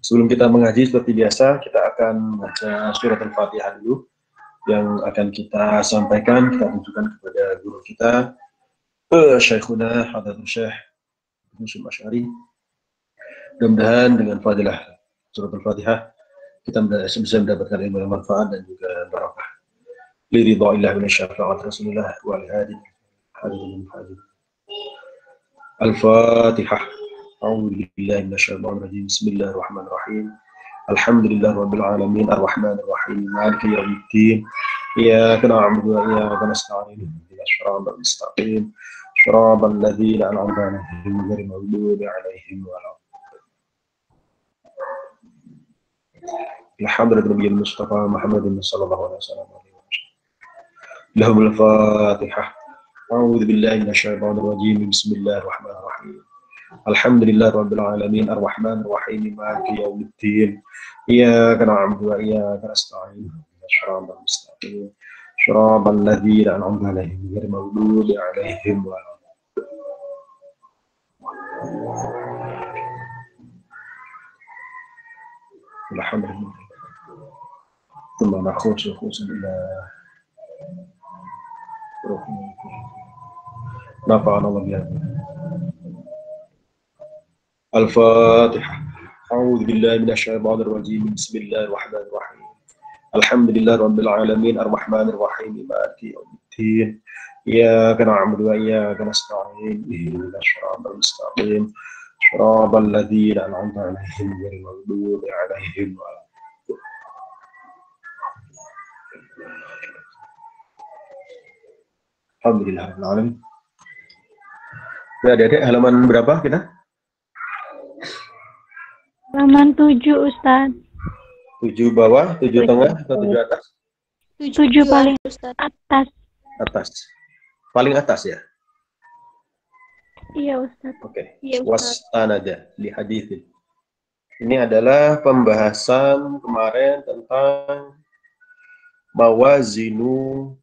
Sebelum kita mengaji seperti biasa, kita akan baca surat Al-Fatihah dulu yang akan kita sampaikan, kita tunjukkan kepada guru kita, Syekhuna Hadratul Syekh Hashim Asy'ari. Mudah-mudahan dengan fadilah surat Al-Fatihah kita bisa mendapatkan ilmu yang manfaat dan juga barakah. Li ridha'illah min syafa'at Rasulullah wa li hadin hadin hadin. Al-Fatihah. A'udzu billahi minasyaitonir rajim. Bismillahirrahmanirrahim. Alhamdulillah rabbil alamin arrahmanir rahim maliki yaumiddin. Iyyaka na'budu wa iyyaka nasta'in. Ihdinas siratal mustaqim. Siratal ladzina an'amta 'alaihim ghairil maghdubi 'alaihim waladdallin. Alhamdulillah nabiyil mustafa Muhammadin sallallahu alaihi wasallam. Lahumul Fatihah. A'udzu billahi minasyaitonir rajim. Bismillahirrahmanirrahim. Alhamdulillah rabbil alamin arrahmanir rahim maliki yaumiddin. Iyyaka na'budu wa iyyaka nasta'in. Ihdinas siratal mustaqim. Siratal ladzina an'amta 'alaihim ghairil maghdubi 'alaihim waladdallin. Alhamdulillah. Thumma nakhusu ila nafa'ana Allah biha. Al-Fatihah. A'udzu billahi minasyaitonir rajim. Bismillahirrahmanirrahim. Alhamdulillah rabbil alamin arrahmanir rahim maliki yaumiddin. Iyyaka na'budu wa iyyaka nasta'in. Ihdinas siratal mustaqim. Siratal ladzina an'amta 'alaihim ghairil maghdubi 'alaihim waladdallin. Alhamdulillah rabbil alamin. Adik-adik, halaman berapa kita? Halaman 7, Ustaz. 7 bawah, 7 tengah, atau 7 atas? 7 paling atas. Atas. Paling atas ya? Iya, Ustaz. Oke. Iya, Ustaz. Wastanada li haditsin. Ini adalah pembahasan kemarin tentang mawazinu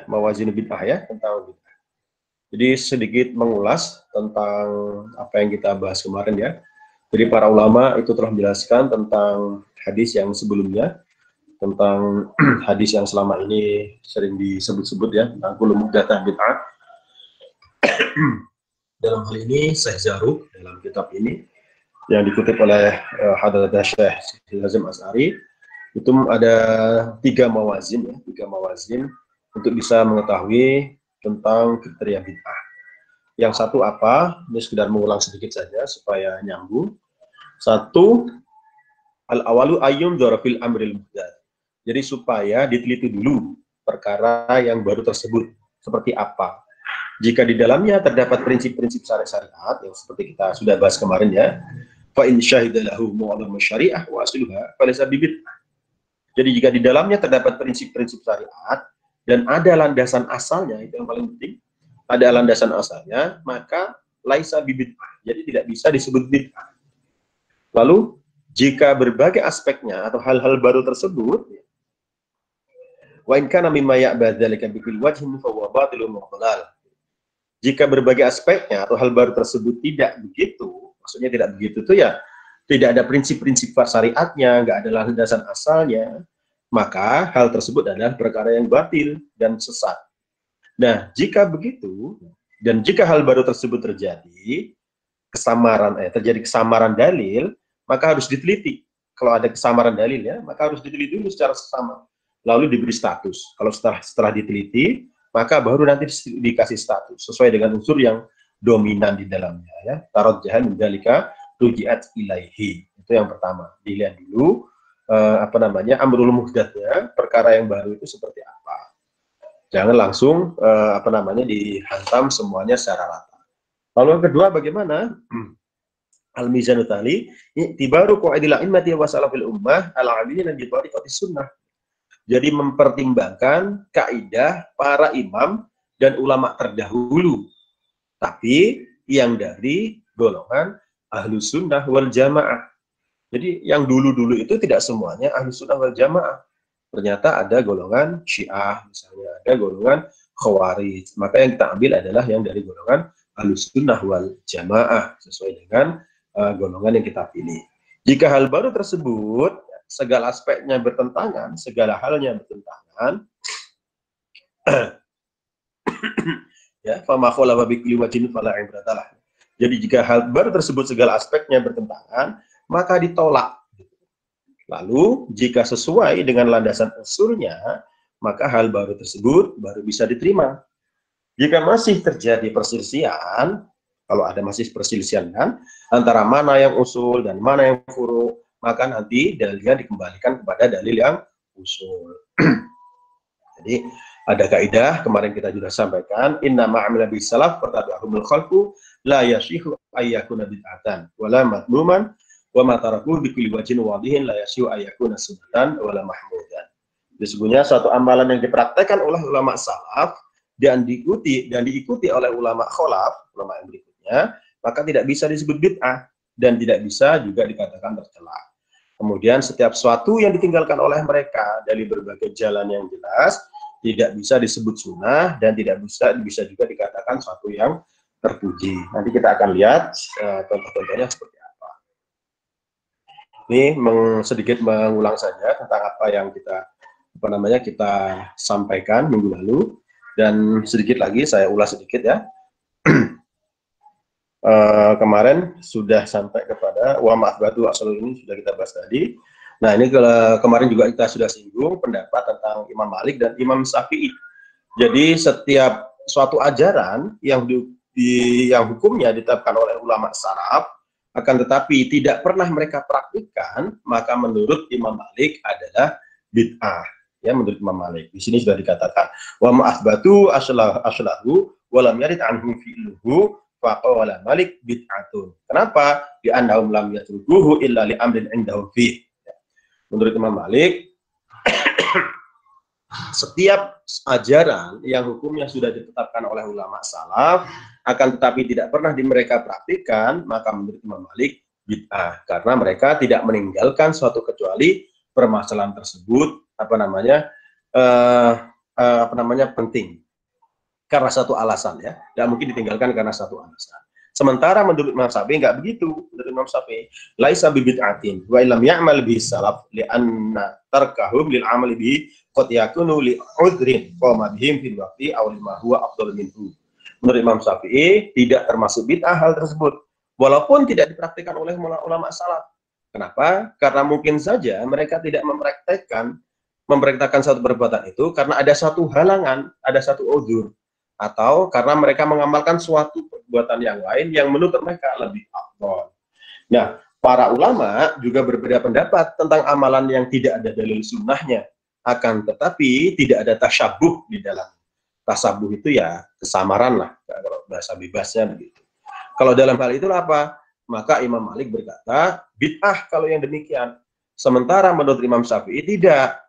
mawazinu bid'ah ya, tentang bid'ah. Jadi sedikit mengulas tentang apa yang kita bahas kemarin ya. Jadi para ulama itu telah menjelaskan tentang hadis yang sebelumnya, tentang hadis yang selama ini sering disebut-sebut ya, tentang kullu muhdatsah bid'ah. Dalam hal ini Syekh Zarruq dalam kitab ini yang dikutip oleh Hadratul Syekh Hashim Asy'ari itu ada 3 mawazin ya, 3 mawazin untuk bisa mengetahui tentang kriteria bid'ah. Yang satu apa? Ini sekedar mengulang sedikit saja supaya nyambung. 1, al-awalu ayyum dzarafil amril muhdatsah. Jadi supaya diteliti dulu perkara yang baru tersebut seperti apa. Jika di dalamnya terdapat prinsip-prinsip syariat yang seperti kita sudah bahas kemarin ya, fa in syahida lahu mu'adhamu syariah wa asluha falaysa bid'ah. Jadi jika di dalamnya terdapat prinsip-prinsip syariat dan ada landasan asalnya, itu yang paling penting, ada landasan asalnya, maka laisa bid'ah. Jadi tidak bisa disebut bid'ah. Lalu jika berbagai aspeknya atau hal-hal baru tersebut, wa in kana mimma ya'bad dzalika bi kulli wajhin fa huwa batilun wa dhalal. Jika berbagai aspeknya atau hal baru tersebut tidak begitu, maksudnya tidak begitu itu ya tidak ada prinsip-prinsip syariatnya, nggak ada landasan asalnya, maka hal tersebut adalah perkara yang batil dan sesat. Nah, jika begitu dan jika hal baru tersebut terjadi terjadi kesamaran dalil, maka harus diteliti. Kalau ada kesamaran dalil ya, maka harus diteliti dulu secara sesama, lalu diberi status. Kalau setelah diteliti, maka baru nanti dikasih status sesuai dengan unsur yang dominan di dalamnya ya. Tarajjahan min dzalika ruji'at ilaihi. Itu yang pertama. Dilihat dulu amrul muhdatsnya, perkara yang baru itu seperti apa. Jangan langsung dihantam semuanya secara rata. Lalu yang kedua bagaimana? Al-mizanu tali tibaru qaidil a'immati wa salafil ummah al-'amilina bi tariqatis sunnah. Jadi mempertimbangkan kaidah para imam dan ulama terdahulu, tapi yang dari golongan ahlus sunnah wal jamaah. Jadi yang dulu-dulu itu tidak semuanya ahlus sunnah wal jamaah. Ternyata ada golongan Syiah, misalnya ada golongan Khawarij. Maka yang kita ambil adalah yang dari golongan ahlus sunnah wal jamaah sesuai dengan golongan yang kita pilih. Jika hal baru tersebut segala aspeknya bertentangan, segala halnya bertentangan, ya, fama khalafa bi kulli wajhin fala ibratalah. Jadi jika hal baru tersebut segala aspeknya bertentangan, maka ditolak. Lalu jika sesuai dengan landasan usulnya, maka hal baru tersebut baru bisa diterima. Jika masih terjadi perselisihan, kalau ada masih perselisihan kan, antara mana yang usul dan mana yang furu, maka nanti dalilnya dikembalikan kepada dalil yang usul. Jadi ada kaidah kemarin kita juga sampaikan, inna ma'amila bisalaf pertabi'ahumul khalqu la yashihu ayyakuna bid'atan wala matmuman wa ma taraku bi kulli wajhin wadihin la yashihu ayyakuna sunnatan wala mahmudan. Sesungguhnya suatu amalan yang dipraktekkan oleh ulama salaf dan diikuti oleh ulama khalaf, ulama yang berikutnya, maka tidak bisa disebut bid'ah dan tidak bisa juga dikatakan tercela. Kemudian setiap sesuatu yang ditinggalkan oleh mereka dari berbagai jalan yang jelas tidak bisa disebut sunnah dan tidak bisa juga dikatakan suatu yang terpuji. Nanti kita akan lihat contoh-contohnya seperti apa. Ini sedikit mengulang saja tentang apa yang kita sampaikan minggu lalu. Dan sedikit lagi saya ulas sedikit ya. Kemarin sudah sampai kepada wa ma'batu asal ini sudah kita bahas tadi. Nah ini kemarin juga kita sudah singgung pendapat tentang Imam Malik dan Imam Syafi'i. Jadi setiap suatu ajaran yang hukumnya ditetapkan oleh ulama salaf, akan tetapi tidak pernah mereka praktikkan, maka menurut Imam Malik adalah bid'ah. Ya, menurut Imam Malik. Di sini sudah dikatakan wa ma'athbatu aslahu wa lam yarid anhu fi'luhu faqala Malik bid'atun. Kenapa? Di annahum lam yatrukuhu illa li amrin indahum fi. Menurut Imam Malik setiap ajaran yang hukumnya sudah ditetapkan oleh ulama salaf akan tetapi tidak pernah mereka praktikkan, maka menurut Imam Malik bid'ah karena mereka tidak meninggalkan suatu kecuali permasalahan tersebut penting karena satu alasan ya, tidak mungkin ditinggalkan karena satu alasan. Sementara menurut Imam Syafi'i enggak begitu. Menurut Imam Syafi'i laisa bid'atin wa illam ya'mal bi salaf li anna tarkahum lil amali bi qad yakunu li udrin qama bihim fil waqti aw lima huwa afdal minhu. Menurut Imam Syafi'i tidak termasuk bid'ah hal tersebut walaupun tidak dipraktikkan oleh ulama salaf. Kenapa? Karena mungkin saja mereka tidak mempraktekkan satu perbuatan itu karena ada satu halangan, ada satu uzur, atau karena mereka mengamalkan suatu perbuatan yang lain yang menurut mereka lebih afdal. Nah, para ulama juga berbeda pendapat tentang amalan yang tidak ada dalil sunnahnya, akan tetapi tidak ada tasyabuh di dalam. Tasabuh itu ya kesamaran lah, kalau bahasa bebasnya begitu. Kalau dalam hal itulah apa? Maka Imam Malik berkata, bid'ah kalau yang demikian. Sementara menurut Imam Syafi'i tidak.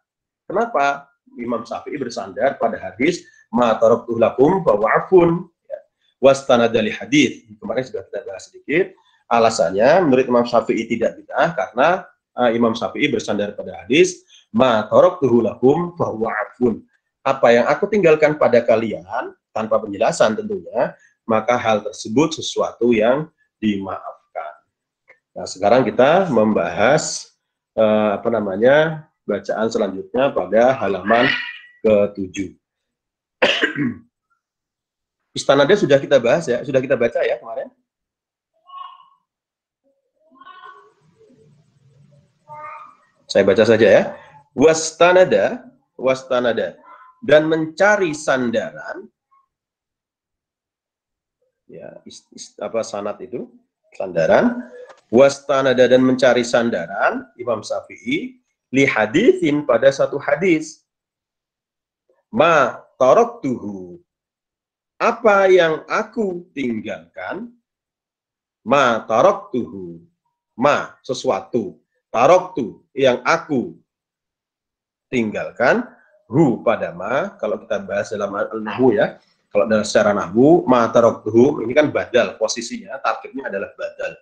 Kenapa? Imam Syafi'i bersandar pada hadis ma taraktu lakum fa wa'fun wastanada li hadis. Kemarin sudah kita bahas sedikit. Alasannya menurut Imam Syafi'i tidak bid'ah karena Imam Syafi'i bersandar pada hadis ma taraktu lakum fa wa'fun. Apa yang aku tinggalkan pada kalian tanpa penjelasan tentunya, maka hal tersebut sesuatu yang dimaafkan. Nah, sekarang kita membahas bacaan selanjutnya pada halaman ke-7. Istanada sudah kita bahas ya, sudah kita baca ya kemarin. Saya baca saja ya. Wastanada dan mencari sandaran. Ya, sanad itu sandaran. Wastanada dan mencari sandaran Imam Syafi'i li haditsin pada satu hadis. Ma taraktuhu, apa yang aku tinggalkan. Ma taraktuhu, ma sesuatu, taraktu yang aku tinggalkan, hu pada ma. Kalau kita bahas dalam al-nahwu ya, kalau dalam secara nahwu ma taraktuhu ini kan badal, posisinya tarkibnya adalah badal.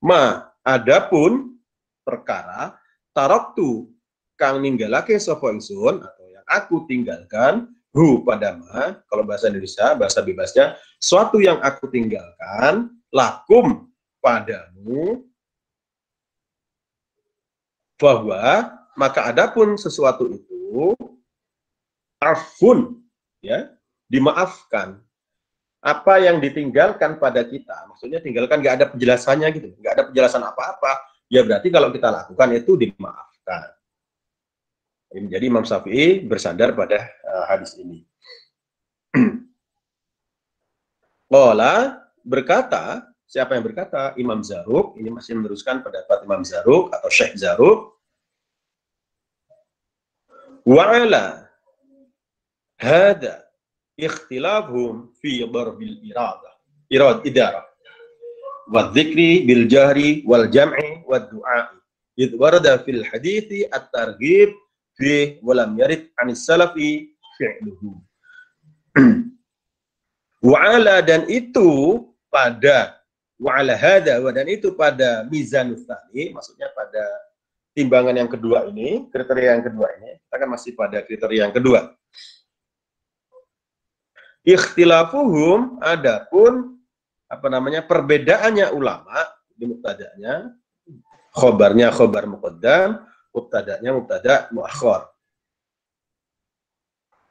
Ma adapun perkara taraktu kang ninggalake sapa ingsun atau yang aku tinggalkan, hu pada ma. Kalau bahasa Indonesia, bahasa bebasnya, suatu yang aku tinggalkan, lakum padamu, bahwa maka adapun sesuatu itu afun, ya, dimaafkan. Apa yang ditinggalkan pada kita, maksudnya tinggalkan nggak ada penjelasannya gitu, nggak ada penjelasan apa-apa, ya berarti kalau kita lakukan itu dimaafkan. Jadi Imam Syafi'i bersandar pada hadis ini. Qala, berkata, siapa yang berkata? Imam Zarruq, ini masih meneruskan pendapat Imam Zarruq atau Syekh Zarruq. Wa'ala hada ikhtilafhum fi darbil idarah wa dzikri bil jahri wal jam'i wad du'a id warada fil hadithi at-targhib fi wa lam yarid 'anis salafi fi'luhu. Wa'ala, dan itu pada wa'ala hada, dan itu pada mizanus tsani, maksudnya pada timbangan yang kedua ini, kriteria yang kedua ini, kita kan masih pada kriteria yang kedua. Ikhtilafuhum, adapun perbedaannya ulama di mubtada'nya, khobarnya khobar muqaddam, mubtada'nya mubtada' muakhkhar.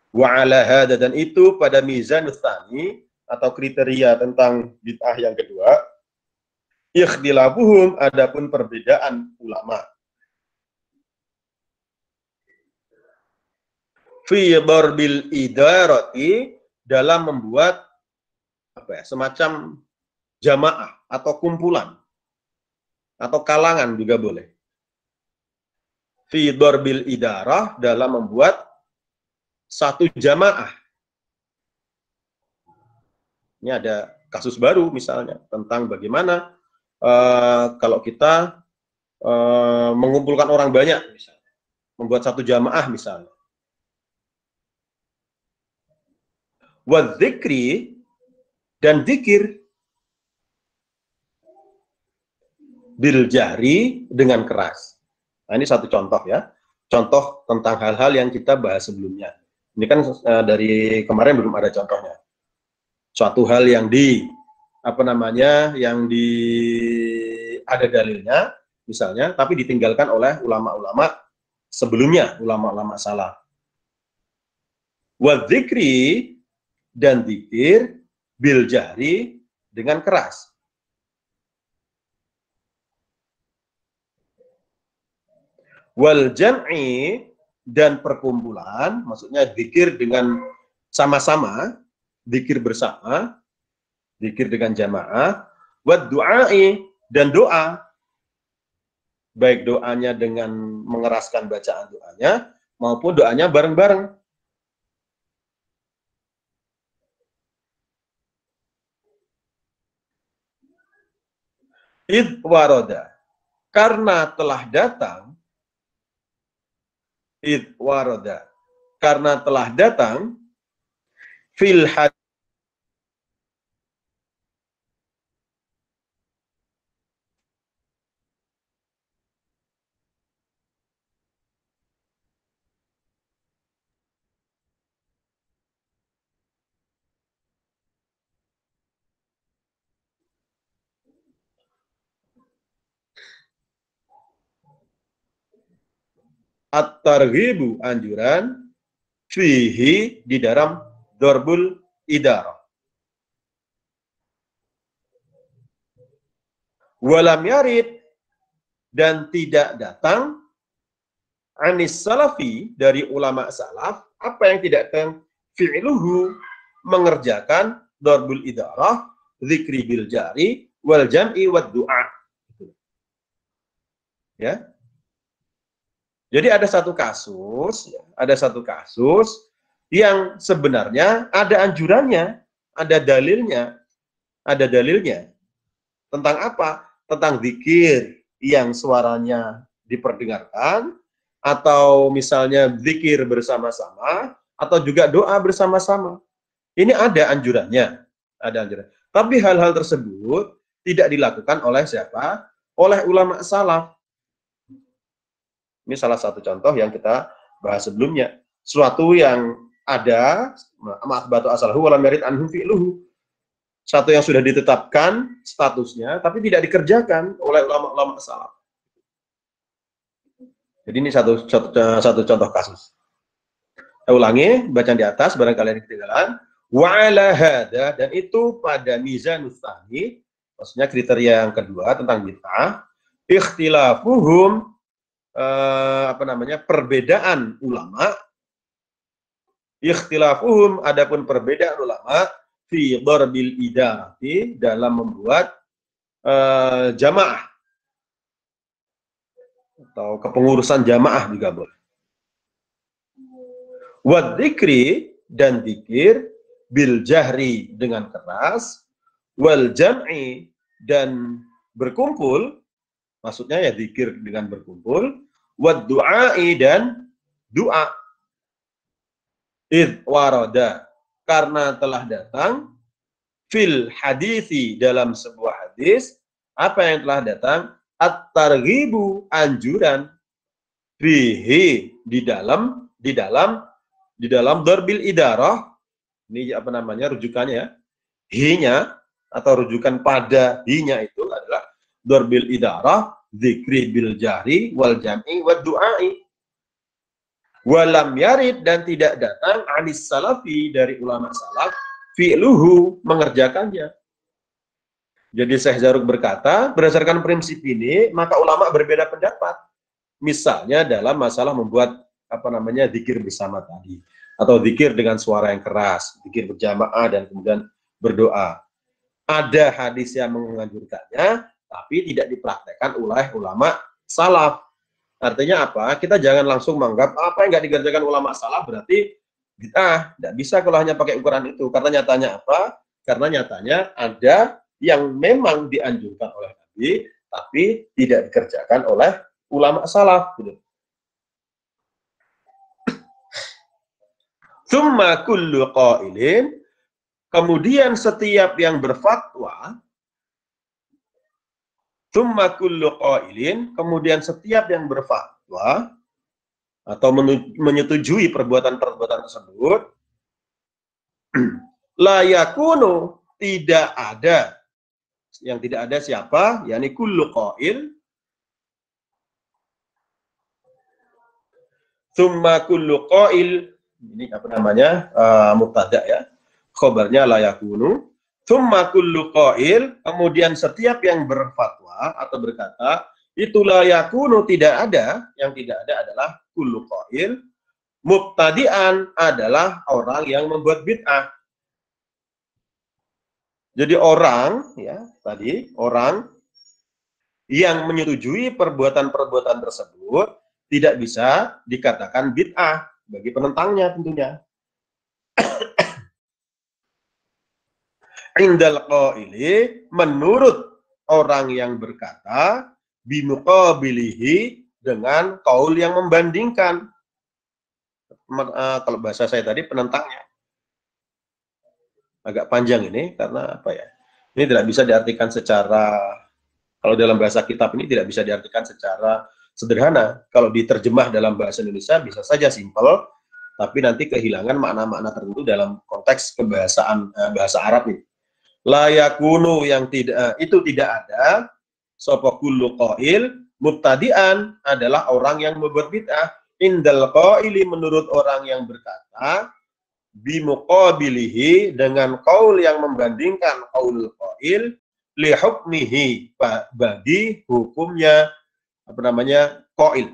Wa ala hada, dan itu pada mizan tsani atau kriteria tentang bid'ah yang kedua. Ikhtilafuhum, adapun perbedaan ulama. Fi darbil idarati, dalam membuat semacam jamaah atau kumpulan atau kalangan juga boleh. Fi darbil idarah, dalam membuat satu jamaah. Ini ada kasus baru misalnya tentang bagaimana kalau kita mengumpulkan orang banyak, misalnya, membuat satu jamaah misalnya. Wadzikri, dan dzikir bil jahri, dengan keras. Nah, ini satu contoh ya, contoh tentang hal-hal yang kita bahas sebelumnya. Ini kan dari kemarin belum ada contohnya. Suatu hal yang ada dalilnya misalnya, tapi ditinggalkan oleh ulama-ulama sebelumnya, ulama-ulama salaf. Wadzikri, dan dzikir bil jahri, dengan keras. Wal jam'i, dan perkumpulan, maksudnya dzikir dengan sama-sama, dzikir bersama, dzikir dengan jamaah. Wad du'ai, dan doa, baik doanya dengan mengeraskan bacaan doanya maupun doanya bareng-bareng. Id waroda, karena telah datang. Id waroda, karena telah datang. Fil hadits at-targhibu, anjuran, fihi, di dalam darbul idarah. Walam yarid, dan tidak datang, anis salafi, dari ulama salaf, apa yang tidak datang, fi'luhu, mengerjakan darbul idarah, dzikri bil jari, wal jam'i wad du'a. Ya. Jadi ada satu kasus yang sebenarnya ada anjurannya, ada dalilnya. Tentang apa? Tentang zikir yang suaranya diperdengarkan, atau misalnya zikir bersama-sama, atau juga doa bersama-sama. Ini ada anjurannya, Tapi hal-hal tersebut tidak dilakukan oleh siapa? Oleh ulama salaf. Ini salah satu contoh yang kita bahas sebelumnya. Suatu yang ada, ma'athbatu asalahu walam yarid anhu fi'luhu. satu yang sudah ditetapkan statusnya, tapi tidak dikerjakan oleh ulama-ulama salaf. Jadi ini satu contoh kasus. Saya ulangi, bacaan di atas, barangkali yang ketinggalan. Wa'ala hada, dan itu pada mizanus tsani, maksudnya kriteria yang kedua tentang bid'ah, ikhtilafuhum, perbedaan ulama, ikhtilafuhum, adapun perbedaan ulama, fi darbil idarati, dalam membuat jamaah, atau kepengurusan jamaah juga boleh. Wadzikri, dan zikir, bil jahri, dengan keras, wal jam'i, dan berkumpul, maksudnya ya zikir dengan berkumpul, wad du'ai, dan doa. Idh warada, karena telah datang, fil hadisi, dalam sebuah hadis, apa yang telah datang, at-targhibu, anjuran, fihi, di dalam darbil idarah, ini rujukannya ya, hinya, atau rujukan pada hinya itu adalah darbil idarah, dzikri bil jahri, wal jam'i, wad du'ai. Walam yarid, dan tidak datang anis salafi, dari ulama salaf, fi'luhu, mengerjakannya. Jadi Syekh Zarruq berkata, berdasarkan prinsip ini, maka ulama berbeda pendapat. Misalnya dalam masalah membuat zikir bersama tadi, atau zikir dengan suara yang keras, zikir berjamaah dan kemudian berdoa. Ada hadis yang menganjurkannya, tapi tidak dipraktekkan oleh ulama salaf. Artinya apa? Kita jangan langsung menganggap apa yang nggak dikerjakan ulama salaf berarti bid'ah. Tidak bisa kalau hanya pakai ukuran itu. Karena nyatanya apa? Karena nyatanya ada yang memang dianjurkan oleh Nabi, tapi tidak dikerjakan oleh ulama salaf. Tsumma kullu qailin, kemudian setiap yang berfatwa, tsumma kullu qailin, kemudian setiap yang berfatwa atau menyetujui perbuatan-perbuatan tersebut, la yakunu, tidak ada, yang tidak ada siapa? Yani kullu qail, tsumma kullu qail, ini mubtada ya, khobarnya la yakunu, tsumma kullu qail, kemudian setiap yang berfatwa atau berkata, itu la yakunu, tidak ada, yang tidak ada adalah kullu qail, mubtadi'an, adalah orang yang membuat bid'ah. Jadi orang yang menyetujui perbuatan-perbuatan tersebut tidak bisa dikatakan bid'ah bagi penentangnya tentunya. Indal qaili, menurut orang yang berkata, bimuqabilihi, dengan qaul yang membandingkan. Kalau bahasa saya tadi penentangnya. Agak panjang ini karena ini tidak bisa diartikan secara, kalau dalam bahasa kitab ini tidak bisa diartikan secara sederhana. Kalau diterjemah dalam bahasa Indonesia bisa saja simpel, tapi nanti kehilangan makna-makna tertentu dalam konteks kebahasaan bahasa Arab ini. La yakunu, yang tidak, itu tidak ada, sapa kullu qail, mubtadi'an, adalah orang yang membuat bid'ah, indal qaili, menurut orang yang berkata, bimuqabilihi, dengan qaul yang membandingkan qaul qail, li hukmihi, bagi hukumnya qail.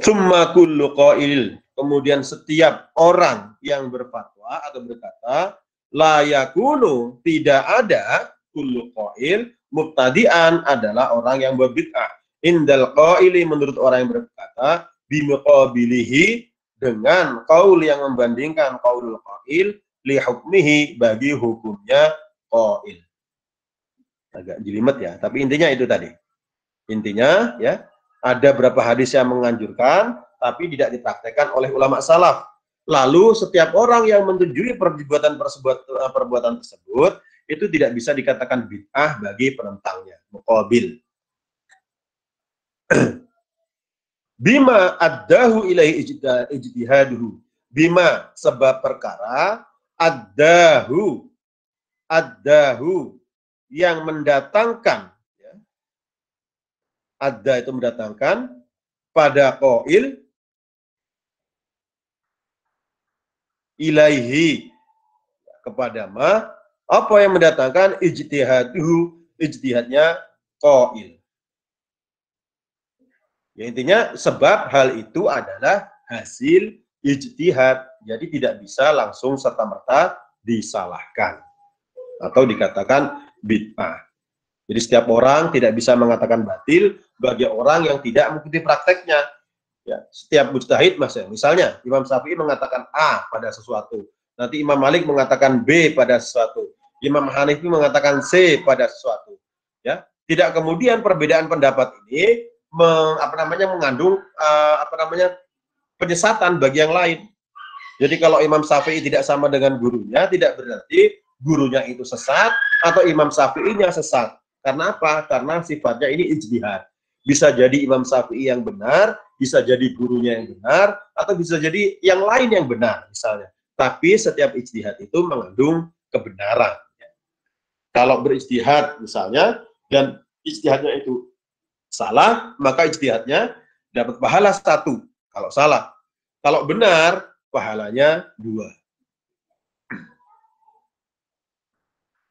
Tsumma kullu qail, kemudian setiap orang yang berfatwa atau berkata, la yakunu, tidak ada, kullu qail, mubtadi'an, adalah orang yang berbid'ah, indal qaili, menurut orang yang berkata, bimuqabilihi, dengan qaul yang membandingkan qaulul qail, li hukmihi, bagi hukumnya qail. Agak jelimet ya, tapi intinya itu tadi. Intinya ya, ada berapa hadis yang menganjurkan, tapi tidak dipraktekkan oleh ulama salaf. Lalu setiap orang yang menyetujui perbuatan tersebut, itu tidak bisa dikatakan bid'ah bagi penentangnya, muqabil. Bima addahu ilaihi ijtihaduhu. Bima sebab perkara addahu yang mendatangkan, ya. Adda itu mendatangkan pada qail ilaihi kepada ma, apa yang mendatangkan ijtihaduhu, ijtihadnya qail. Ya, intinya sebab hal itu adalah hasil ijtihad, jadi tidak bisa langsung serta-merta disalahkan atau dikatakan bid'ah. Jadi setiap orang tidak bisa mengatakan batil bagi orang yang tidak mengikuti prakteknya. Ya, setiap mujtahid misalnya Imam Syafi'i mengatakan A pada sesuatu, nanti Imam Malik mengatakan B pada sesuatu, Imam Hanafi mengatakan C pada sesuatu. Ya, tidak kemudian perbedaan pendapat ini mengandung penyesatan bagi yang lain. Jadi kalau Imam Syafi'i tidak sama dengan gurunya, tidak berarti gurunya itu sesat atau Imam Syafi'inya sesat. Karena apa? Karena sifatnya ini ijtihad. Bisa jadi Imam Syafi'i yang benar, bisa jadi gurunya yang benar, atau bisa jadi yang lain yang benar misalnya. Tapi setiap ijtihad itu mengandung kebenaran. Kalau berijtihad misalnya, dan ijtihadnya itu salah, maka ijtihadnya dapat pahala 1 kalau salah. Kalau benar, pahalanya 2.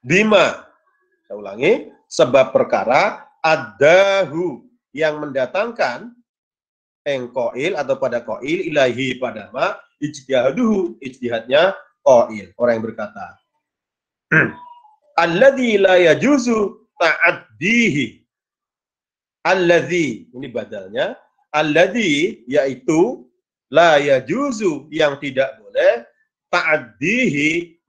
Bima, saya ulangi, sebab perkara adahu yang mendatangkan qail atau pada qail ilahi pada ma ijtihaduhu, ijtihadnya qail, orang yang berkata. Alladzi la yajuzu ta'addihi. Alladzi, ini badalnya, alladzi yaitu la yajuzu yang tidak boleh ta'addihi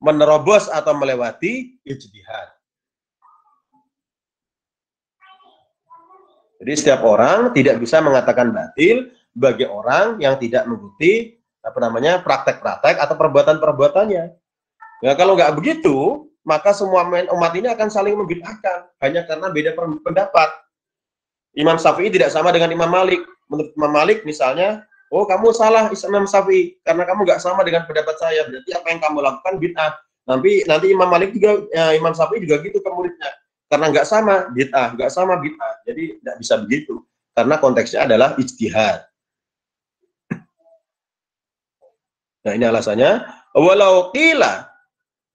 menerobos atau melewati ijtihad. Jadi setiap orang tidak bisa mengatakan batil bagi orang yang tidak mengikuti praktek-praktek atau perbuatan-perbuatannya. Ya, kalau nggak begitu, maka semua umat ini akan saling membid'ahkan hanya karena beda pendapat. Imam Syafi'i tidak sama dengan Imam Malik. Menurut Imam Malik misalnya, oh kamu salah Imam Syafi'i karena kamu nggak sama dengan pendapat saya, berarti apa yang kamu lakukan bid'ah. Nanti Imam Malik juga, Imam Syafi'i juga gitu ke muridnya, karena nggak sama bid'ah, jadi nggak bisa begitu karena konteksnya adalah ijtihad. Nah ini alasannya, walau qila,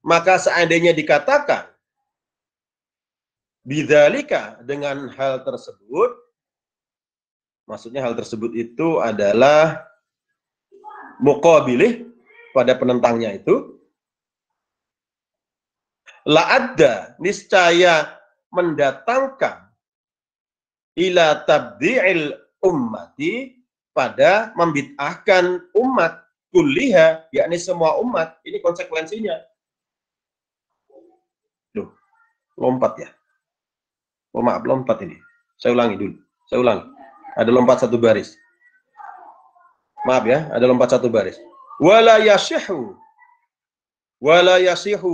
maka seandainya dikatakan bidzalika, dengan hal tersebut, maksudnya hal tersebut itu adalah muqabilih pada penentangnya itu, la'adda, niscaya mendatangkan ila tabdi'il ummati, pada membid'ahkan umat kulliha, yakni semua umat. Ini konsekuensinya. Loh, lompat ya? Oh maaf, lompat ini. Saya ulangi dulu. Saya ulangi. Ada lompat 1 baris. Maaf ya, ada lompat 1 baris. Wala yasihu,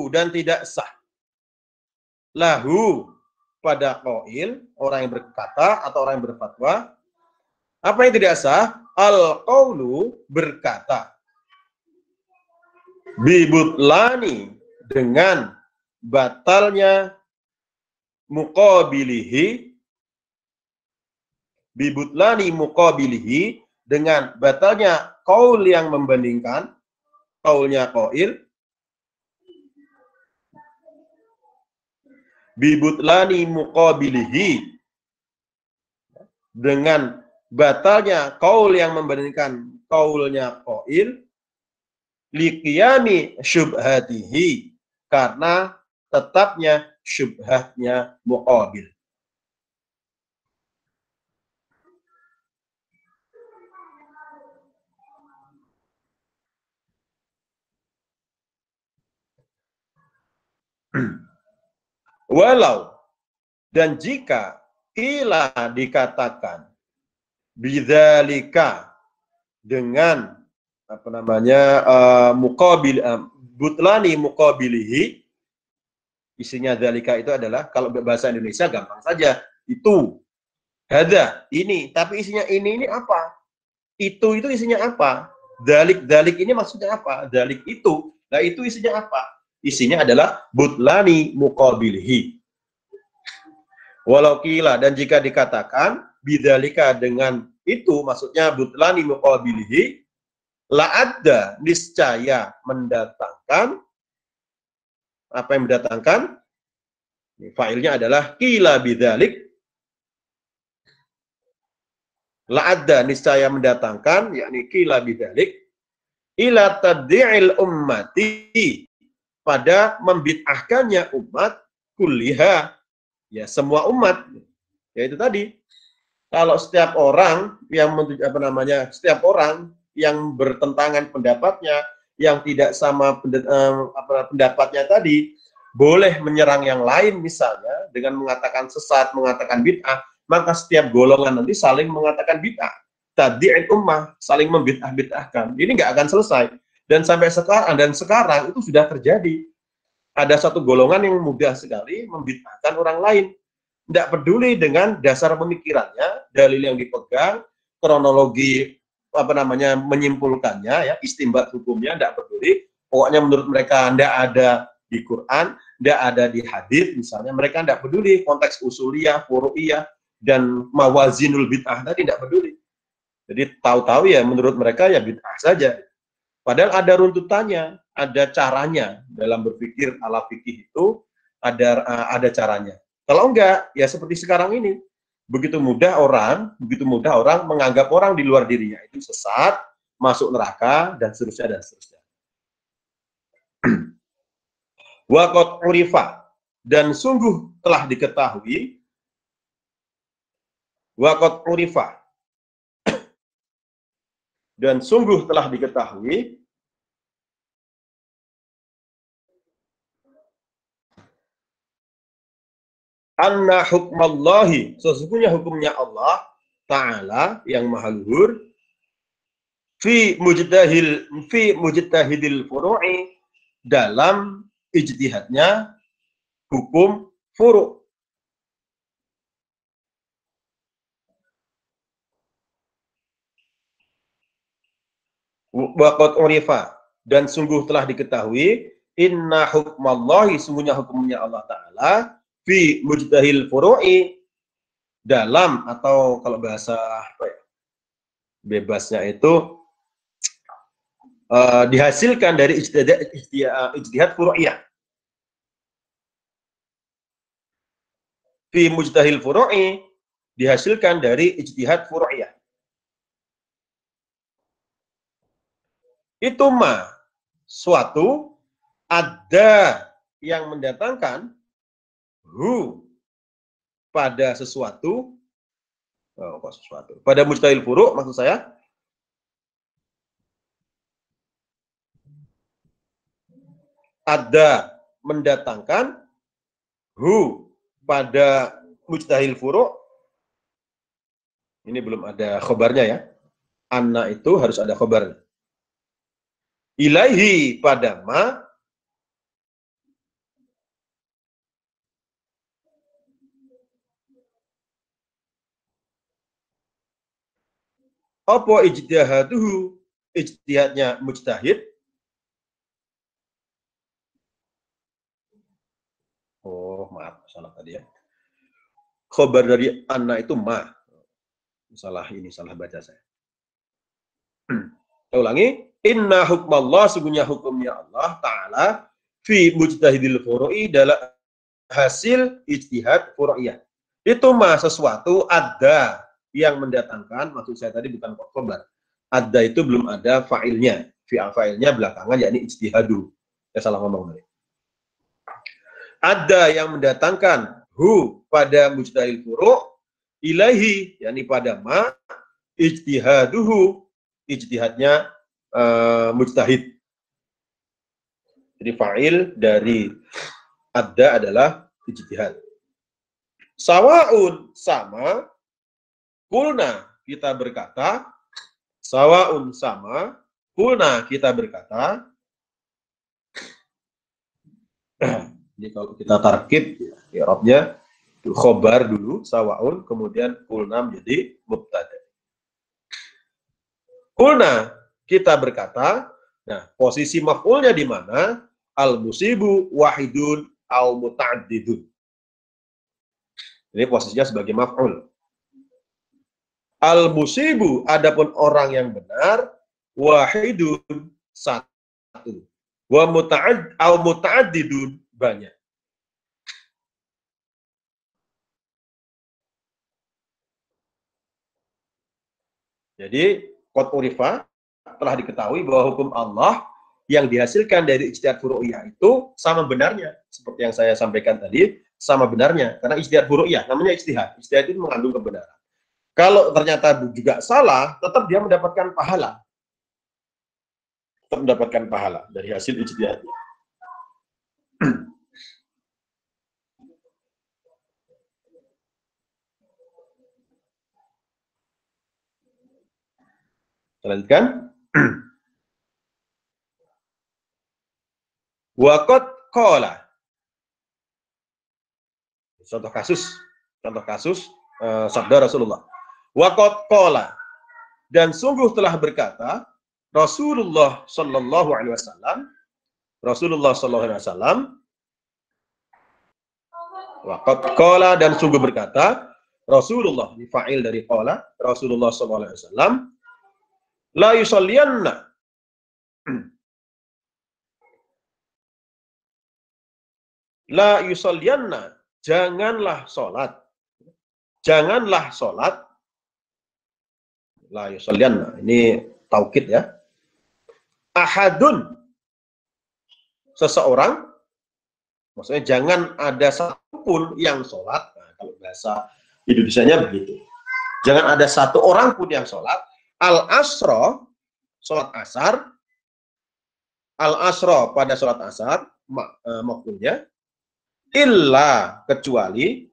dan tidak sah. Lahu, pada qail, orang yang berkata atau orang yang berfatwa. Apa yang tidak sah? Al-qaulu, berkata. Bibutlani, dengan batalnya muqabilihi, bibutlani muqabilihi, dengan batalnya qaul yang membandingkan qaulnya qail, bibutlani muqabilihi, dengan batalnya qaul yang membandingkan qaulnya qail, liqiyami syubhatihi, karena tetapnya syubhatnya muqabil. Walau, dan jika ila dikatakan bidzalika, dengan muqabil, butlani muqabilihi, isinya dzalika itu adalah, kalau bahasa Indonesia gampang saja, itu. Hada, ini. Tapi isinya ini apa? Itu isinya apa? Dalik ini maksudnya apa? Dalik itu. Nah, itu isinya apa? Isinya adalah butlani muqabilihi. Walau kila, dan jika dikatakan bidzalika dengan itu, maksudnya butlani muqabilihi, la adda, niscaya mendatangkan, apa yang mendatangkan? Fa'ilnya adalah kila bidzalik. La adda, niscaya mendatangkan, yakni kila bidzalik, ila taddi'il ummati, pada membid'ahkannya umat kulliha, ya semua umat. Yaitu tadi, kalau setiap orang yang setiap orang yang bertentangan pendapatnya, yang tidak sama pendapatnya tadi, boleh menyerang yang lain misalnya dengan mengatakan sesat, mengatakan bid'ah, maka setiap golongan nanti saling mengatakan bid'ah. Taddi'il ummah, saling membid'ah-bid'ahkan. Ini nggak akan selesai. Dan sampai sekarang itu sudah terjadi. Ada satu golongan yang mudah sekali membid'ahkan orang lain. Tidak peduli dengan dasar pemikirannya, dalil yang dipegang, kronologi menyimpulkannya, ya, istimbat hukumnya, tidak peduli. Pokoknya menurut mereka tidak ada di Quran, tidak ada di hadits, misalnya mereka tidak peduli konteks usuliyah, furu'iyah, dan mawazinul bid'ah tadi tidak peduli. Jadi tahu-tahu ya menurut mereka ya bid'ah saja. Padahal ada runtutannya, ada caranya dalam berpikir ala fikih itu, ada caranya. Kalau enggak, ya seperti sekarang ini, begitu mudah orang menganggap orang di luar dirinya itu sesat, masuk neraka, dan seterusnya dan seterusnya. Waqad urifa, dan sungguh telah diketahui, waqad urifa, dan sungguh telah diketahui, anna hukmallahi, sesungguhnya hukumnya Allah Ta'ala yang maha luhur, fi mujtahidil furu'i, dalam ijtihadnya hukum furu'. Waqad urifa, dan sungguh telah diketahui, inna hukmallahi, sungguhnya hukumnya Allah Ta'ala, fi mujtahil furu'i, dalam, atau kalau bahasa bebasnya itu dihasilkan dari ijtihad furu'iyah. Fi mujtahil furu'i, dihasilkan dari ijtihad furu'iyah. Itu mah suatu ada yang mendatangkan pada sesuatu, pada mujtahil furu', maksud saya ada mendatangkan pada mujtahil furu'. Ini belum ada khobarnya ya, anna itu harus ada khobarnya. Ilaihi, pada ma, apa ijtihaduhu, ijtihadnya mujtahid. Oh maaf, salah tadi ya, khobar dari anna itu ma, salah baca saya. Saya ulangi, inna hukmallah, sungguhnya hukumnya Allah Ta'ala, fi mujtahidil furu'i, dalam hasil ijtihad furu'iyah. Itu mah sesuatu ada yang mendatangkan, maksud saya tadi bukan khobar. Ada itu belum ada fa'ilnya. Fa'ilnya belakangan, yakni ijtihadu. Saya salah ngomong tadi. Ada yang mendatangkan pada mujtahil furu', ilahi, yakni pada ma, ijtihaduhu, ijtihadnya mujtahid. Jadi fa'il dari ada adalah ijtihad. Sawaun, sama, kulna, kita berkata, sawaun, sama, kulna, kita berkata. Jadi kalau kita tarkib, i'rabnya Khobar dulu, sawaun, kemudian kulna menjadi mubtada. Kulna, kita berkata, nah posisi maf'ulnya di mana? Al-musibu wahidun au muta'addidun. Ini posisinya sebagai maf'ul. Al-musibu, adapun orang yang benar, wahidun, satu. Wa muta'addidun, banyak. Jadi, qad urifa telah diketahui bahwa hukum Allah yang dihasilkan dari ijtihad furu'iyah itu sama benarnya. Seperti yang saya sampaikan tadi, sama benarnya. Karena ijtihad furu'iyah, namanya ijtihad. Ijtihad itu mengandung kebenaran. Kalau ternyata juga salah, tetap dia mendapatkan pahala. Tetap mendapatkan pahala dari hasil ijtihadnya. Lanjutkan. Waqad qala. Contoh kasus sabda Rasulullah. Waqad qala, dan sungguh telah berkata Rasulullah sallallahu alaihi wasallam. Rasulullah sallallahu alaihi wasallam. Waqad qala, dan sungguh berkata Rasulullah, ini fa'il dari qala, Rasulullah sallallahu alaihi wasallam, la yusalliyanna, la yusalliyanna, janganlah sholat, la yusalliyanna, ini taukid ya, ahadun, seseorang, maksudnya jangan ada satupun yang sholat. Nah, kalau bahasa Indonesianya begitu, jangan ada satu orang pun yang sholat, al-asra, sholat asar, al-asra pada sholat asar, maksudnya illa, kecuali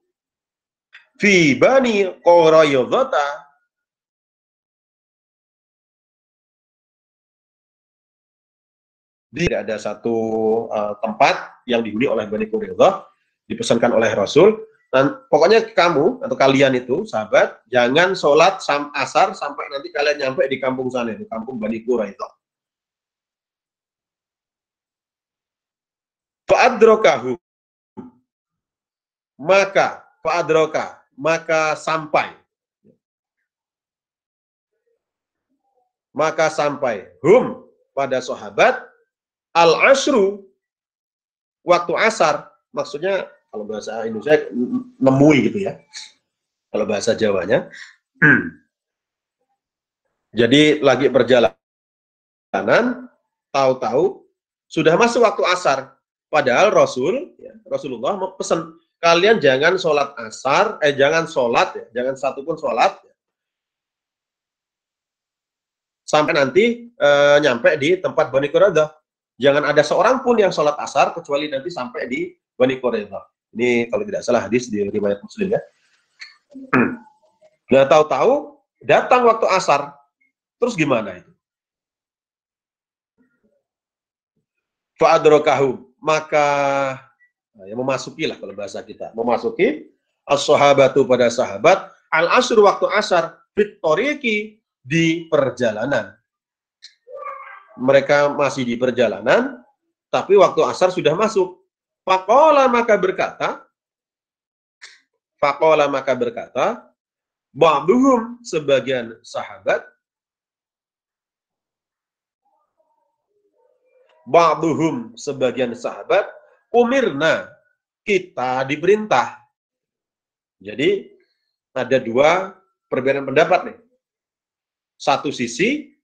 fi bani Quraidzah, tidak ada satu tempat yang dihuni oleh Bani Quraidzah, dipesankan oleh Rasul. Dan pokoknya kamu atau kalian itu sahabat jangan sholat asar sampai nanti kalian nyampe di kampung sana, di kampung Bani Quraidzah. Fa'adrokahu, maka sampai hum, pada sahabat, al-asru, waktu asar, maksudnya kalau bahasa Indonesia nemui gitu ya, kalau bahasa Jawanya. Jadi lagi perjalanan, tahu-tahu sudah masuk waktu asar, padahal Rasulullah mau pesan, kalian jangan sholat asar, jangan sholat ya, jangan satupun sholat ya, sampai nanti nyampe di tempat Bani Quraidzah. Jangan ada seorang pun yang sholat asar kecuali nanti sampai di Bani Quraidzah. Ini kalau tidak salah hadis di riwayat Muslim ya. Nah, tahu-tahu datang waktu asar, terus gimana itu? Fa'adrokahu, maka ya memasukilah kalau bahasa kita, memasuki as-sahabatu pada sahabat, al-asr waktu asar, fit tariqi, di perjalanan. Mereka masih di perjalanan, tapi waktu asar sudah masuk. Faqala, maka berkata, ba'duhum, sebagian sahabat, umirna, kita diperintah. Jadi ada dua perbedaan pendapat nih. Satu sisi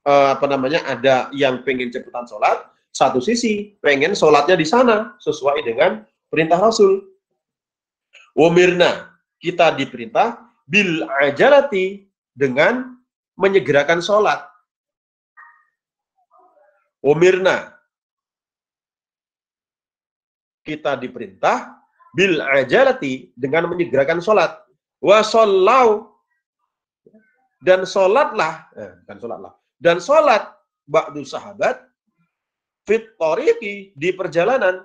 ada yang pengen cepetan sholat, satu sisi pengen sholatnya di sana sesuai dengan perintah Rasul. Umirna, kita diperintah bil ajalati, dengan menyegerakan sholat. Umirna, kita diperintah bil ajalati, dengan menyegerakan sholat. Wa shollau, dan sholatlah, dan sholat ba'du sahabat fit tariqi, di perjalanan.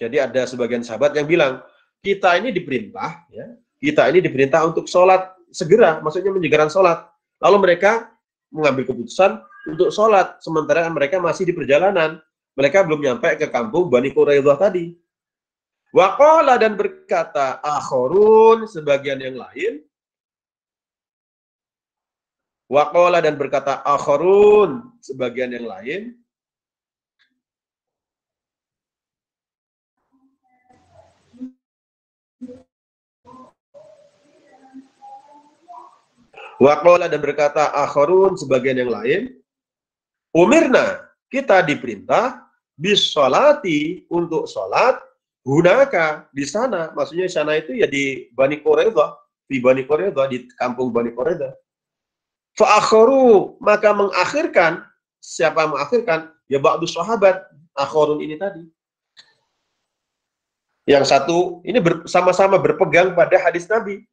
Jadi ada sebagian sahabat yang bilang, kita ini diperintah, ya, kita ini diperintah untuk sholat segera, maksudnya menyegerakan sholat. Lalu mereka mengambil keputusan untuk sholat, sementara mereka masih di perjalanan. Mereka belum nyampe ke kampung Bani Quraidah tadi. Waqala, dan berkata, akhorun, sebagian yang lain. Waqala, dan berkata, akhorun, sebagian yang lain. Waqala, dan berkata akharun, sebagian yang lain, umirna, kita diperintah bisolati, untuk sholat, hunaka, di sana. Maksudnya di sana itu ya di Bani Quraidah, di Bani Quraidah, di kampung Bani Quraidah. Fa'akharu, maka mengakhirkan. Siapa yang mengakhirkan? Ya ba'du sahabat, akharun ini tadi. Yang satu ini sama-sama berpegang pada hadis Nabi.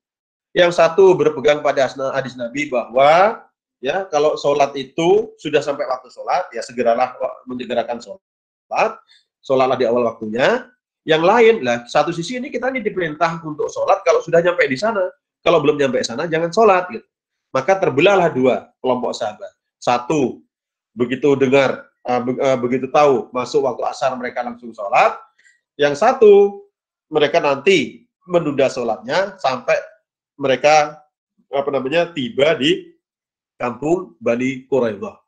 Yang satu berpegang pada hadis Nabi bahwa ya kalau sholat itu sudah sampai waktu sholat, ya segeralah menyegerakan sholat, sholatlah di awal waktunya. Yang lain lah, satu sisi ini kita ini diperintah untuk sholat kalau sudah nyampe di sana, kalau belum nyampe sana jangan sholat. Gitu. Maka terbelahlah dua kelompok sahabat. Satu begitu dengar, begitu tahu masuk waktu asar mereka langsung sholat. Yang satu mereka nanti menunda sholatnya sampai mereka tiba di kampung Bani Quraidah.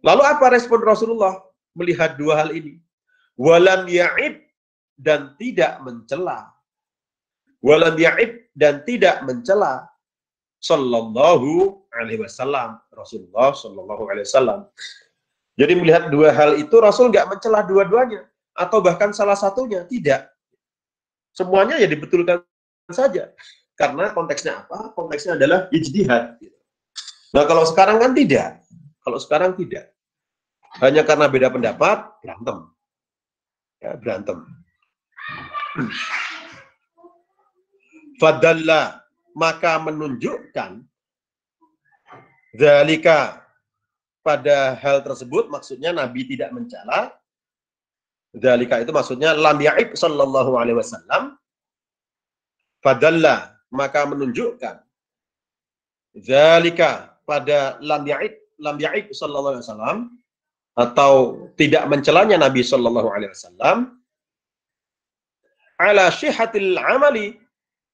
Lalu apa respon Rasulullah melihat dua hal ini? Walam ya'ib, dan tidak mencela. Walam ya'ib, dan tidak mencela. Sallallahu alaihi wasallam, Rasulullah sallallahu alaihi wasallam. Jadi melihat dua hal itu Rasul nggak mencela dua-duanya atau bahkan salah satunya, tidak. Semuanya ya dibetulkan saja. Karena konteksnya apa? Konteksnya adalah ijtihad. Nah, kalau sekarang kan tidak. Kalau sekarang tidak. Hanya karena beda pendapat, berantem. Ya, berantem. Fadalla, maka menunjukkan dzalika, pada hal tersebut, maksudnya Nabi tidak mencela. Dzalika itu maksudnya lam ya'ib sallallahu alaihi wasallam. Fadalla, maka menunjukkan dzalika, pada lam ya'ib sallallahu alaihi wasallam, atau tidak mencelanya Nabi sallallahu alaihi wasallam, ala syihatil amali,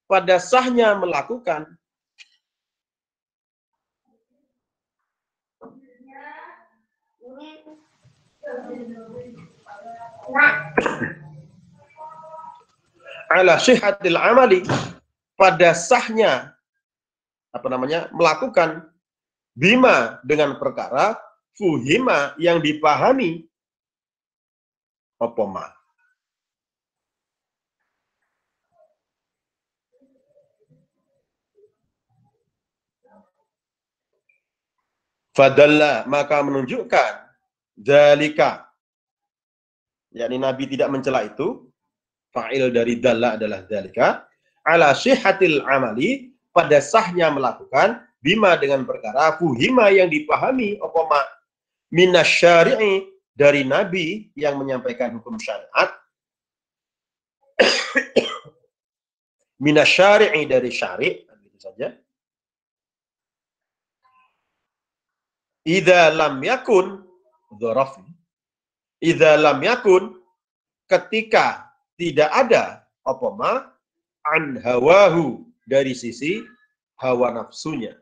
pada sahnya melakukan. Ala syihatil amali, pada sahnya melakukan, bima, dengan perkara, fuhima, yang dipahami, opoma. Fadalla, maka menunjukkan, dzalika, yakni Nabi tidak mencela itu, fa'il dari dalla adalah dzalika, ala syihatil amali, pada sahnya melakukan, bima, dengan perkara, fuhima, yang dipahami, opoma, minasyari'i, dari Nabi yang menyampaikan hukum syariat, minasyari'i, dari syari', gitu saja. Idza lam yakun dzaraf. Idza lam yakun, ketika tidak ada opoma, an hawahu, dari sisi hawa nafsunya.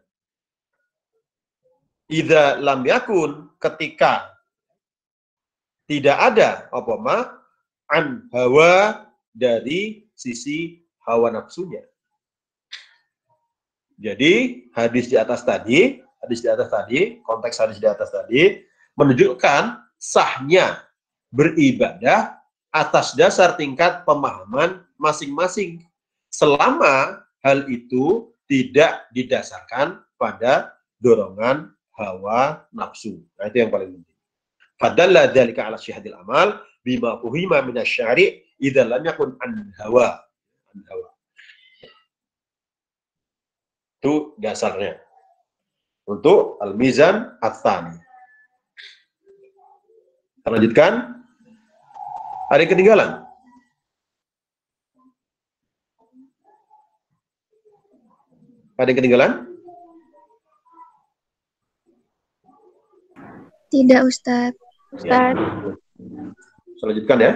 Idza lam yakun, ketika tidak ada opoma, an hawa, dari sisi hawa nafsunya. Jadi hadis di atas tadi, konteks hadis di atas tadi menunjukkan sahnya beribadah atas dasar tingkat pemahaman masing-masing, selama hal itu tidak didasarkan pada dorongan hawa nafsu. Nah, itu yang paling penting. Fadalla dzalika ala syihadil amal bima fuhima minasyari' idza lam yakun an hawa. Itu dasarnya untuk al-mizan ats-tsani. Kita lanjutkan. Ada yang ketinggalan? Ada yang ketinggalan? Tidak, Ustadz. Ustadz. Saya lanjutkan ya.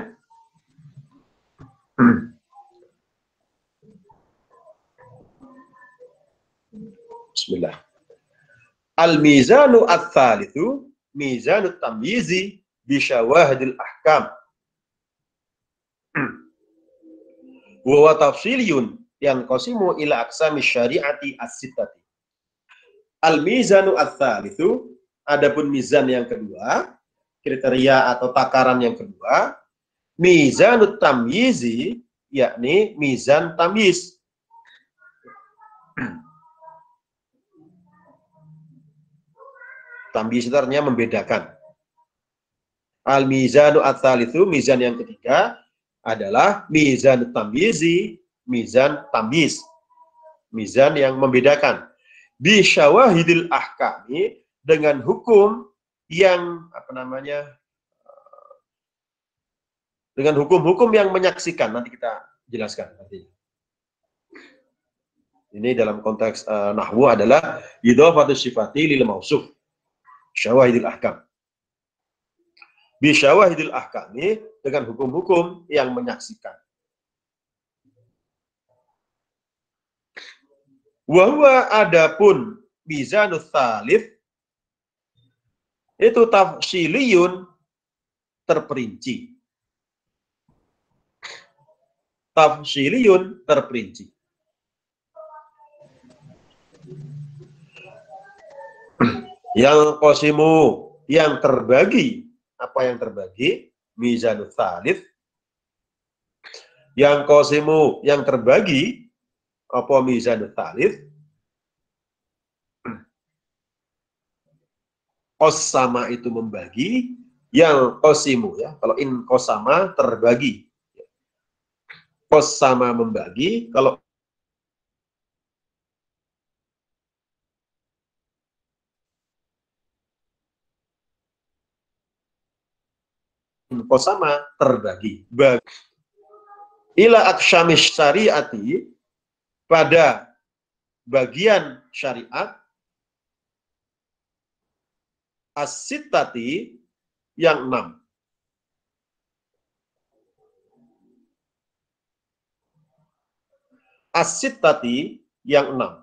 Bismillah. Al-mizanu ats-tsalitsu mizanut tamyizi bi syawahidil ahkam. Wa tafsiliyun yang qasimu ila aqsami syari'ati as-sittati. Al-mizanu ats-tsalitsu, adapun mizan yang kedua, kriteria atau takaran yang kedua, mizanut tamyizi, yakni mizan tamyiz. Tamyiz itu artinya membedakan. Al-mizanu ats-tsalitsu, mizan yang ketiga adalah mizan tamyizi, mizan tamyiz. Mizan yang membedakan. Bi syawahidil ahkami, dengan hukum yang dengan hukum-hukum yang menyaksikan. Nanti kita jelaskan nanti. Ini dalam konteks nahwu adalah idhafatus sifati lil mausuf. Syawahidil ahkam. Bi syawahidil ahkami, dengan hukum-hukum yang menyaksikan. Wa huwa adapun mizanut tsalits, itu tafsiliyun, terperinci. Tafsiliyun, terperinci. Yang qasimu, yang terbagi. Apa yang terbagi? Mizanut tsalits. Yang qasimu, yang terbagi. Apa mizanut tsalits? Qasama itu membagi, yang qasimu ya. Kalau in qasama terbagi. Qasama membagi, kalau in qasama terbagi. Ila aqsyamis syariati, pada bagian syariat, as-sittati, yang 6. As-sittati, yang 6.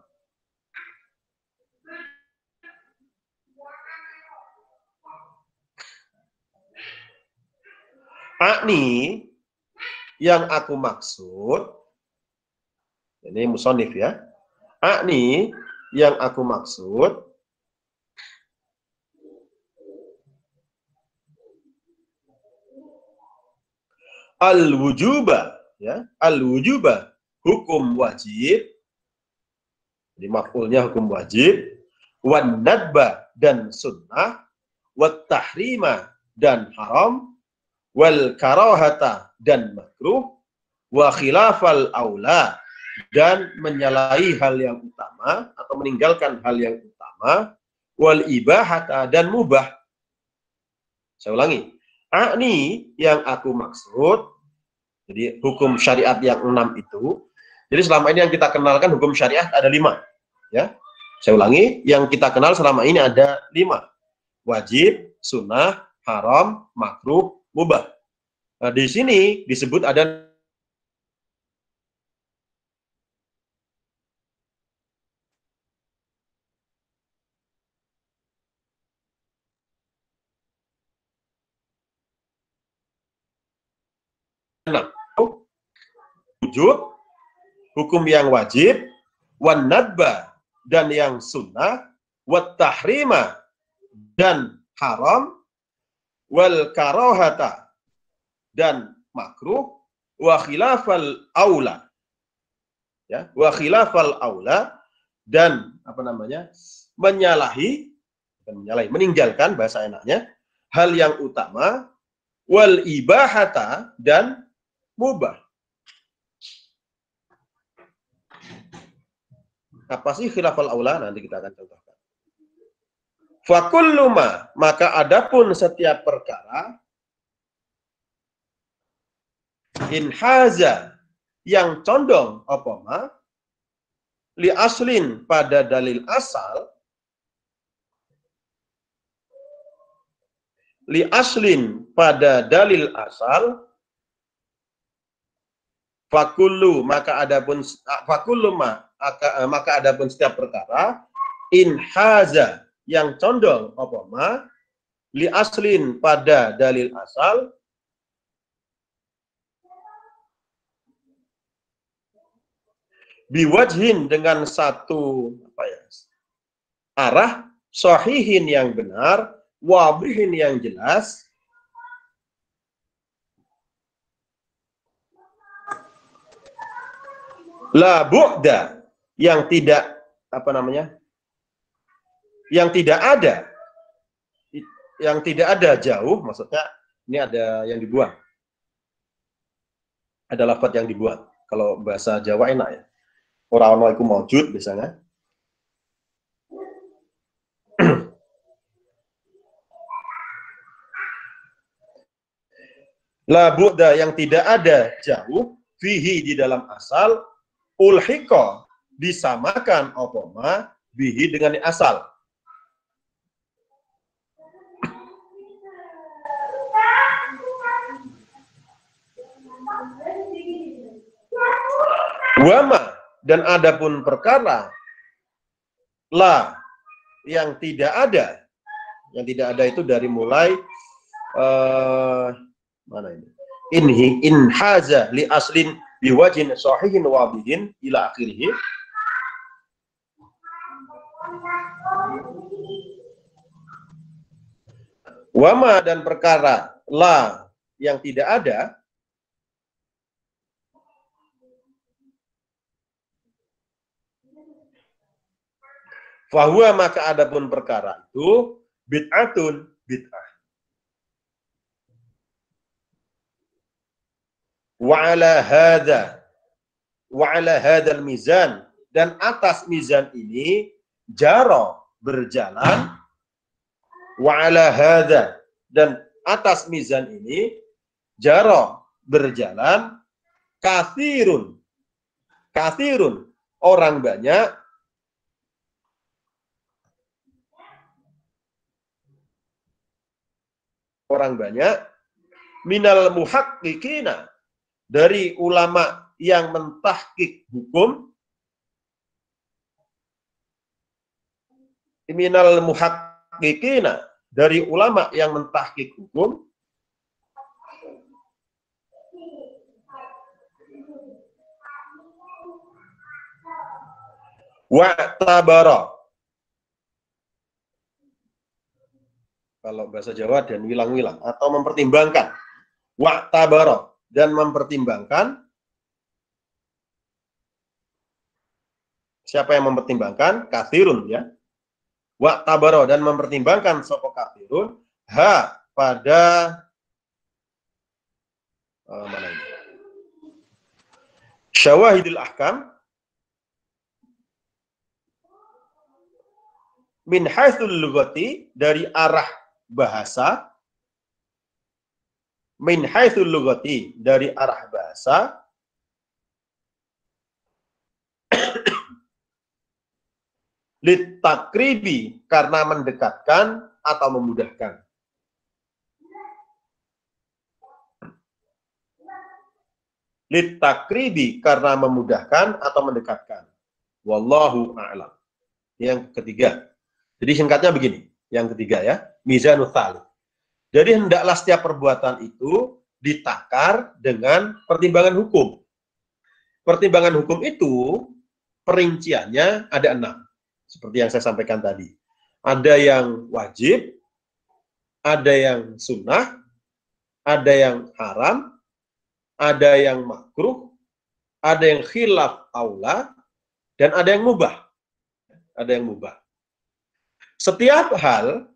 Akni, yang aku maksud, ini musonif ya. Akni, yang aku maksud, al-wujuba, ya, al-wujuba, hukum wajib. Jadi maf'ulnya hukum wajib, wan nadba, dan sunnah, wat tahrima, dan haram, wal karahata, dan makruh, wa khilafal aula, dan menyalahi hal yang utama atau meninggalkan hal yang utama, wal ibahata, dan mubah. Saya ulangi. Akni, yang aku maksud, jadi hukum syariat yang 6 itu. Jadi selama ini yang kita kenalkan hukum syariat ada 5, ya. Saya ulangi, yang kita kenal selama ini ada 5. Wajib, sunnah, haram, makruh, mubah. Nah, di sini disebut ada wujud, hukum yang wajib, wan nadba, dan yang sunnah, wat tahrima, dan haram, wal karahata, dan makruh, wa khilafal aula, ya, wa khilafal aula, dan menyalahi, meninggalkan, bahasa enaknya, hal yang utama, wal ibahata, dan mubah. Apa sih khilafal aula? Nanti kita akan contohkan. Fakulluma, maka adapun setiap perkara, In haza yang condong apa ma li aslin pada dalil asal, li aslin pada dalil asal, fakullu maka adapun fakullu maka adapun setiap perkara in haza yang condong apa ma li aslin pada dalil asal, biwajhin dengan satu arah, sahihin yang benar, wabihin yang jelas, la bu'da yang tidak yang tidak ada jauh, maksudnya ini ada yang dibuang, ada lafaz yang dibuang. Kalau bahasa Jawa enak ya, orang iku maujud biasanya. La bu'da yang tidak ada jauh, fihi di dalam asal, ulhiqa disamakan opoma bihi dengan asal. Wama dan adapun perkara la yang tidak ada itu dari mulai mana ini? In haza li aslin biwajin sahihin wabihin ila akhirih. Wama dan perkara la yang tidak ada fahuwa maka adapun perkara itu bid'atun bid'ah. Wa ala hadzal mizan dan atas mizan ini jara berjalan, wa ala hadza dan atas mizan ini jara berjalan, kathirun orang banyak, minal muhaqqiqina dari ulama yang mentahqiq hukum, minal muhaqqiqina dari ulama yang mentahqiq hukum, wa'tabara kalau bahasa Jawa dan wilang-wilang atau mempertimbangkan, wa'tabara dan mempertimbangkan. Siapa yang mempertimbangkan? Kathirun ya. Wa'tabara dan mempertimbangkan sapa kathirun ha pada mana ini? Syawahidul ahkam min haitsul lughati dari arah bahasa, min haitsul lughati dari arah bahasa, litakribi karena mendekatkan atau memudahkan. Litakribi karena memudahkan atau mendekatkan. Wallahu a'lam. Yang ketiga. Jadi singkatnya begini. Yang ketiga ya, mizanul thalith. Jadi hendaklah setiap perbuatan itu ditakar dengan pertimbangan hukum. Pertimbangan hukum itu perinciannya ada 6. Seperti yang saya sampaikan tadi. Ada yang wajib, ada yang sunnah, ada yang haram, ada yang makruh, ada yang khilaf aula, dan ada yang mubah. Ada yang mubah. Setiap hal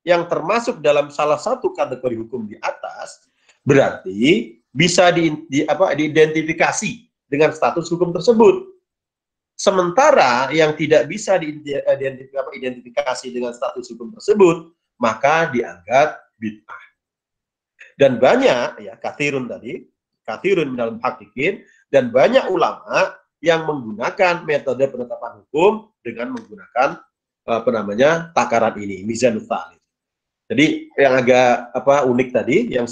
yang termasuk dalam salah satu kategori hukum di atas berarti bisa diidentifikasi dengan status hukum tersebut. Sementara yang tidak bisa diidentifikasi dengan status hukum tersebut maka dianggap bid'ah. Dan banyak ya kathirun tadi, kathirun minal muhaqqiqin, dan banyak ulama yang menggunakan metode penetapan hukum dengan menggunakan takaran ini, mizanul ta'lil. Jadi yang agak unik tadi, yang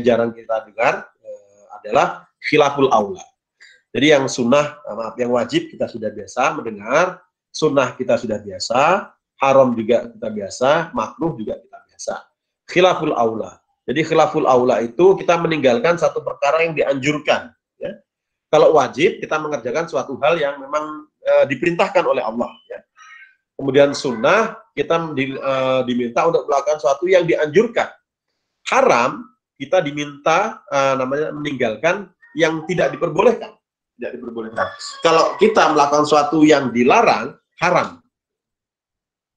jarang kita dengar adalah khilaful aula. Jadi yang sunnah, yang wajib kita sudah biasa mendengar, sunnah kita sudah biasa, haram juga kita biasa, makruh juga kita biasa. Khilaful aula. Jadi khilaful aula itu kita meninggalkan satu perkara yang dianjurkan. Ya. Kalau wajib, kita mengerjakan suatu hal yang memang diperintahkan oleh Allah. Ya. Kemudian sunnah, kita diminta untuk melakukan sesuatu yang dianjurkan. Haram, kita diminta meninggalkan yang tidak diperbolehkan. Tidak diperbolehkan. Kalau kita melakukan sesuatu yang dilarang, haram.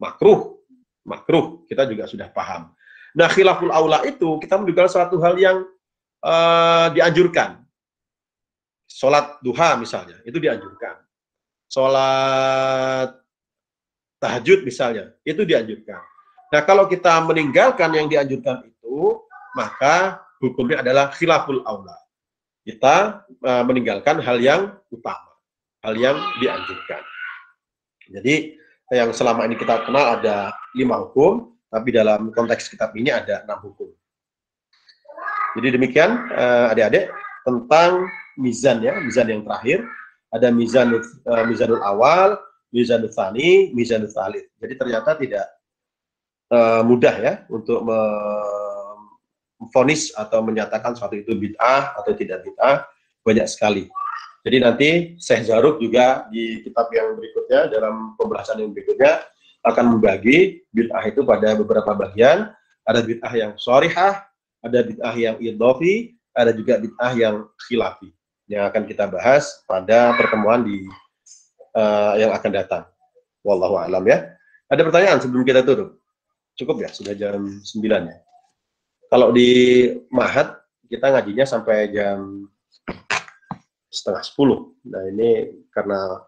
Makruh. Makruh, kita juga sudah paham. Nah, khilaful aula itu, kita meninggalkan suatu hal yang dianjurkan. Sholat duha misalnya, itu dianjurkan. Sholat tahajud misalnya, itu dianjurkan. Nah, kalau kita meninggalkan yang dianjurkan itu, maka hukumnya adalah khilaful aula. Kita meninggalkan hal yang utama, hal yang dianjurkan. Jadi, yang selama ini kita kenal ada 5 hukum, tapi dalam konteks kitab ini ada 6 hukum. Jadi demikian, adik-adik, tentang mizan ya, mizan yang terakhir. Ada mizanul awal, mizanul tsani, mizanul tsalits. Jadi ternyata tidak mudah ya untuk memvonis atau menyatakan suatu itu bid'ah atau tidak bid'ah, banyak sekali. Jadi nanti Syekh Zaruk juga di kitab yang berikutnya, dalam pembahasan yang berikutnya, akan membagi bid'ah itu pada beberapa bagian. Ada bid'ah yang sharihah, ada bid'ah yang idhofi, ada juga bid'ah yang khilafi, yang akan kita bahas pada pertemuan yang akan datang. Wallahu a'lam ya. Ada pertanyaan sebelum kita tutup? Cukup ya, sudah jam 9 ya. Kalau di Mahat, kita ngajinya sampai jam setengah 10. Nah ini karena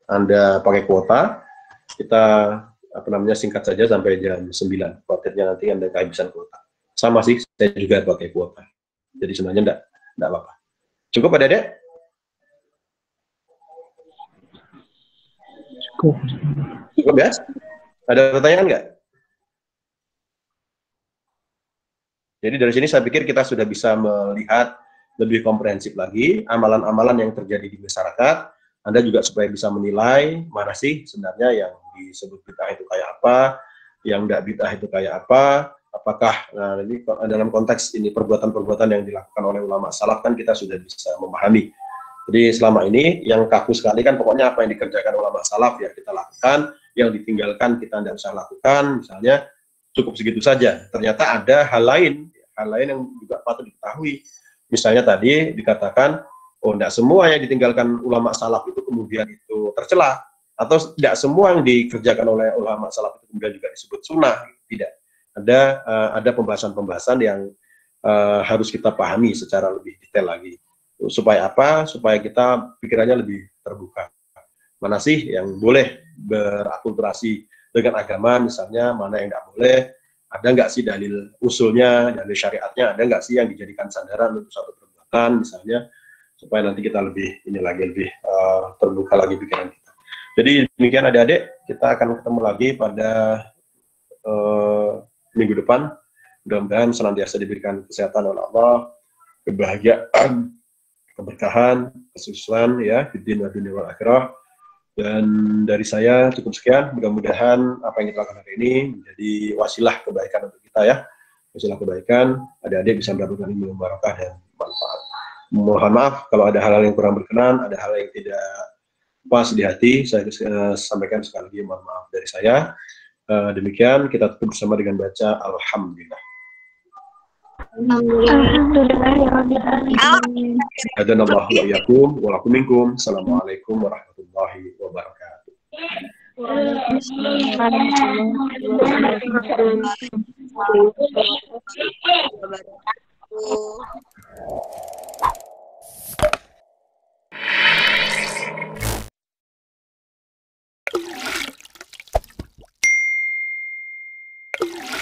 Anda pakai kuota, kita singkat saja sampai jam 9. Khawatirnya nanti Anda kehabisan kuota. Sama sih, saya juga pakai kuota. Jadi sebenarnya enggak apa-apa. Cukup ada dek? Cukup ya? Ada pertanyaan nggak? Jadi dari sini saya pikir kita sudah bisa melihat lebih komprehensif lagi amalan-amalan yang terjadi di masyarakat. Anda juga supaya bisa menilai mana sih sebenarnya yang disebut bid'ah itu kayak apa, yang tidak bid'ah itu kayak apa, apakah ini dalam konteks ini perbuatan-perbuatan yang dilakukan oleh ulama salaf kan kita sudah bisa memahami. Jadi selama ini yang kaku sekali kan pokoknya apa yang dikerjakan ulama salaf ya kita lakukan, yang ditinggalkan kita tidak usah lakukan, misalnya cukup segitu saja. Ternyata ada hal lain yang juga patut diketahui. Misalnya tadi dikatakan, oh tidak semua yang ditinggalkan ulama salaf itu kemudian itu tercela, atau tidak semua yang dikerjakan oleh ulama salaf itu kemudian juga disebut sunnah. Tidak. Ada pembahasan-pembahasan yang harus kita pahami secara lebih detail lagi. Supaya apa? Supaya kita pikirannya lebih terbuka. Mana sih yang boleh berakulturasi dengan agama, misalnya mana yang tidak boleh, ada nggak sih dalil usulnya, dalil syariatnya, ada nggak sih yang dijadikan sandaran untuk suatu perbuatan, misalnya, supaya nanti kita lebih terbuka lagi pikiran kita. Jadi demikian adik-adik, kita akan ketemu lagi pada minggu depan. Mudah-mudahan senantiasa diberikan kesehatan oleh Allah, kebahagiaan, keberkahan, kesuksesan ya di dunia wal akhirah. Dan dari saya cukup sekian. Mudah-mudahan apa yang kita lakukan hari ini menjadi wasilah kebaikan untuk kita ya. Wasilah kebaikan, adik-adik bisa mendapatkan ilmu barakah dan manfaat. Mohon maaf kalau ada hal-hal yang kurang berkenan, ada hal yang tidak pas di hati, saya sampaikan sekali lagi mohon maaf dari saya. Demikian kita tutup bersama dengan baca Alhamdulillah. Hadanallahu wa iyyakum wa lakum minkum. Assalamualaikum warahmatullahi wabarakatuh. Waalaikumsalam.